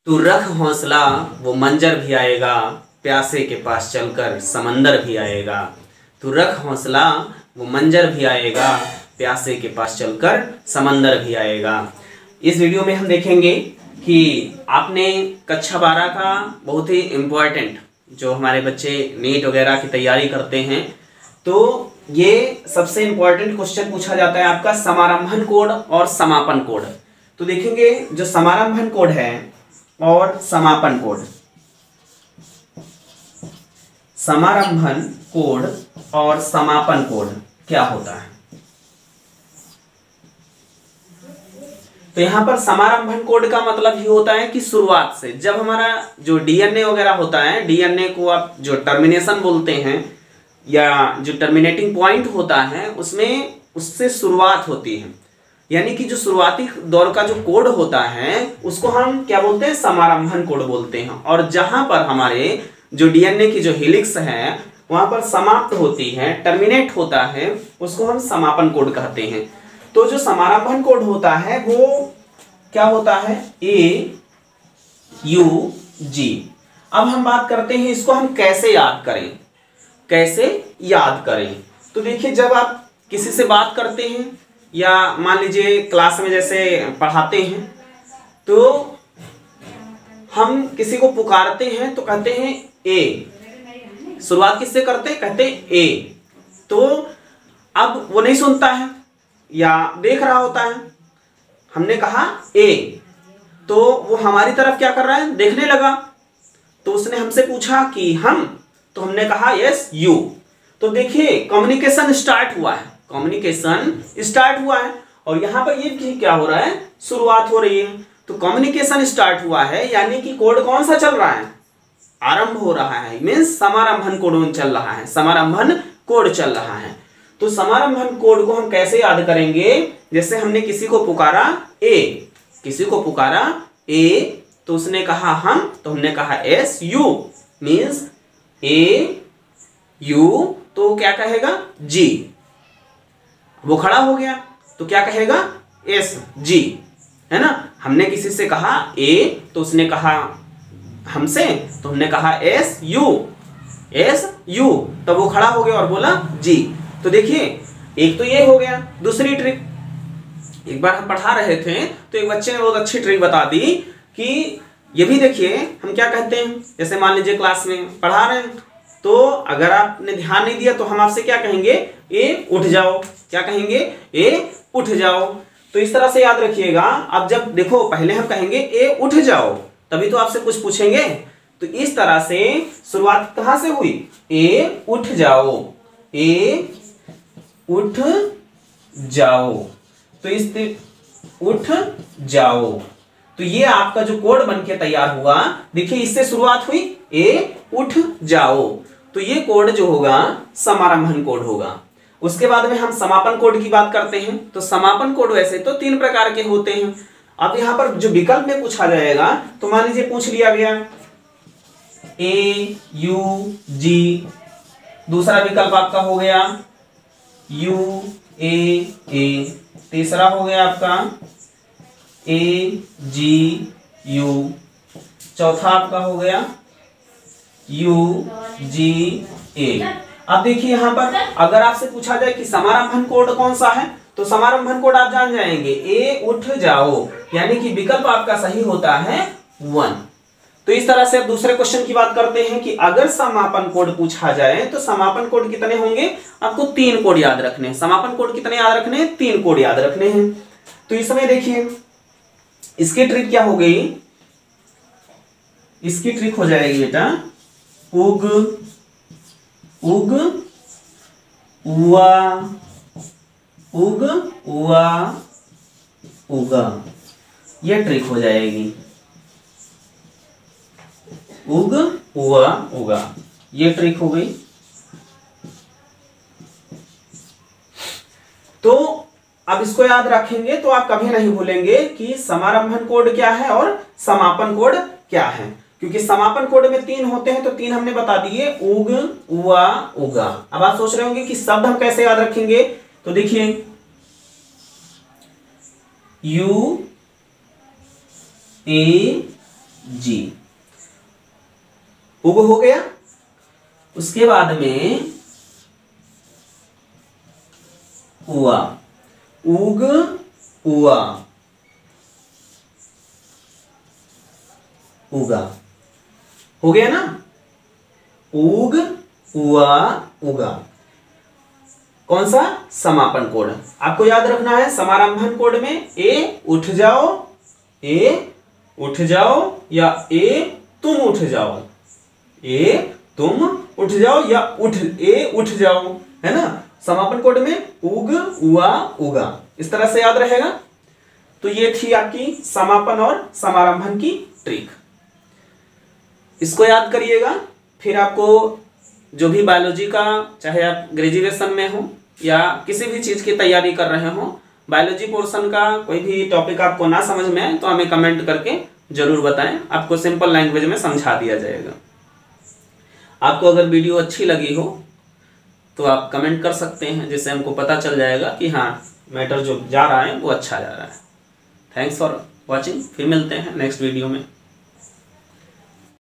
तू रख हौसला वो मंजर भी आएगा, प्यासे के पास चलकर समंदर भी आएगा। तू रख हौसला वो मंजर भी आएगा, प्यासे के पास चलकर समंदर भी आएगा। इस वीडियो में हम देखेंगे कि आपने कक्षा 12 का बहुत ही इम्पोर्टेंट जो हमारे बच्चे नीट वगैरह की तैयारी करते हैं, तो ये सबसे इम्पोर्टेंट क्वेश्चन पूछा जाता है आपका समारंभन कोड और समापन कोड। तो देखेंगे जो समारंभन कोड है और समापन कोड, समारंभन कोड और समापन कोड क्या होता है। तो यहां पर समारंभन कोड का मतलब ही होता है कि शुरुआत से जब हमारा जो डीएनए वगैरह होता है, डीएनए को आप जो टर्मिनेशन बोलते हैं या जो टर्मिनेटिंग पॉइंट होता है उसमें उससे शुरुआत होती है, यानी कि जो शुरुआती दौर का जो कोड होता है उसको हम क्या बोलते हैं, समारंभन कोड बोलते हैं। और जहां पर हमारे जो डीएनए की जो हेलिक्स है वहां पर समाप्त होती है, टर्मिनेट होता है, उसको हम समापन कोड कहते हैं। तो जो समारंभन कोड होता है वो क्या होता है, AUG। अब हम बात करते हैं इसको हम कैसे याद करें, कैसे याद करें। तो देखिए जब आप किसी से बात करते हैं या मान लीजिए क्लास में जैसे पढ़ाते हैं तो हम किसी को पुकारते हैं तो कहते हैं ए, शुरुआत किससे करते हैं, कहते हैं ए। तो अब वो नहीं सुनता है या देख रहा होता है, हमने कहा ए, तो वो हमारी तरफ क्या कर रहा है, देखने लगा। तो उसने हमसे पूछा कि हम, तो हमने कहा यस यू। तो देखिए कम्युनिकेशन स्टार्ट हुआ है, कम्युनिकेशन स्टार्ट हुआ है। और यहां पर ये क्या हो रहा है, शुरुआत हो रही है। तो कम्युनिकेशन स्टार्ट हुआ है यानी कि कोड कौन सा चल रहा है, आरंभ हो रहा है, मीन्स समारंभन कोड चल रहा है, समारंभन कोड चल रहा है। तो समारंभन कोड को हम कैसे याद करेंगे, जैसे हमने किसी को पुकारा ए, किसी को पुकारा ए, तो उसने कहा हम, तो हमने कहा S U, means A you, तो क्या कहेगा जी। वो खड़ा हो गया तो क्या कहेगा, एस जी, है ना। हमने किसी से कहा ए, तो उसने कहा हमसे, तो हमने कहा एस यू, एस यू, तब वो खड़ा हो गया और बोला जी। तो देखिए एक तो ये हो गया। दूसरी ट्रिक, एक बार हम पढ़ा रहे थे तो एक बच्चे ने बहुत अच्छी ट्रिक बता दी कि ये भी देखिए हम क्या कहते हैं, जैसे मान लीजिए क्लास में पढ़ा रहे हैं तो अगर आपने ध्यान नहीं दिया तो हम आपसे क्या कहेंगे, ए उठ जाओ, क्या कहेंगे, ए उठ जाओ। तो इस तरह से याद रखिएगा। अब जब देखो पहले हम कहेंगे ए उठ जाओ, तभी तो आपसे कुछ पूछेंगे। तो इस तरह से शुरुआत कहां से हुई, ए उठ जाओ, ए उठ जाओ, तो इस उठ जाओ। तो ये आपका जो कोड बनके तैयार हुआ, देखिए इससे शुरुआत हुई ए उठ जाओ, तो ये कोड जो होगा समारंभन कोड होगा। उसके बाद में हम समापन कोड की बात करते हैं। तो समापन कोड वैसे तो 3 प्रकार के होते हैं। अब यहां पर जो विकल्प में पूछा जाएगा, तो मान लीजिए पूछ लिया गया AUG, दूसरा विकल्प आपका हो गया UAA, तीसरा हो गया आपका AGU, चौथा आपका हो गया UGA। अब देखिए यहां पर अगर आपसे पूछा जाए कि समारंभन कोड कौन सा है, तो समारंभन कोड आप जान जाएंगे ए उठ जाओ, यानी कि विकल्प आपका सही होता है 1। तो इस तरह से अब दूसरे क्वेश्चन की बात करते हैं कि अगर समापन कोड पूछा जाए तो समापन कोड कितने होंगे, आपको 3 कोड याद रखने हैं। समापन कोड कितने याद रखने हैं, 3 कोड याद रखने हैं। तो इस समय देखिए इसकी ट्रिक क्या हो गई, इसकी ट्रिक हो जाएगी बेटा उग उग उआ, उग उआ उगा, ये ट्रिक हो जाएगी, उग उआ उगा, ये ट्रिक हो गई। तो अब इसको याद रखेंगे तो आप कभी नहीं भूलेंगे कि समारंभन कोड क्या है और समापन कोड क्या है, क्योंकि समापन कोड में 3 होते हैं। तो 3 हमने बता दिए, उग उआ उगा। अब आप सोच रहे होंगे कि शब्द हम कैसे याद रखेंगे, तो देखिए U A जी। उग हो गया। उसके बाद में उआ, उग उआ, उगा, हो गया ना। उग उआ उगा। कौन सा? समापन कोड। आपको याद रखना है समारंभन कोड में ए उठ जाओ, ए उठ जाओ या ए तुम उठ जाओ, ए तुम उठ जाओ या ए उठ जाओ, है ना। समापन कोड में उग उआ उगा, इस तरह से याद रहेगा। तो ये थी आपकी समापन और समारंभन की ट्रिक, इसको याद करिएगा। फिर आपको जो भी बायोलॉजी का, चाहे आप ग्रेजुएशन में हो या किसी भी चीज की तैयारी कर रहे हो, बायोलॉजी पोर्शन का कोई भी टॉपिक आपको ना समझ में आए तो हमें कमेंट करके जरूर बताएं, आपको सिंपल लैंग्वेज में समझा दिया जाएगा। आपको अगर वीडियो अच्छी लगी हो तो आप कमेंट कर सकते हैं, जिससे हमको पता चल जाएगा कि हाँ मैटर जो जा रहा है वो अच्छा जा रहा है। Thanks for watching. फिर मिलते हैं नेक्स्ट वीडियो में।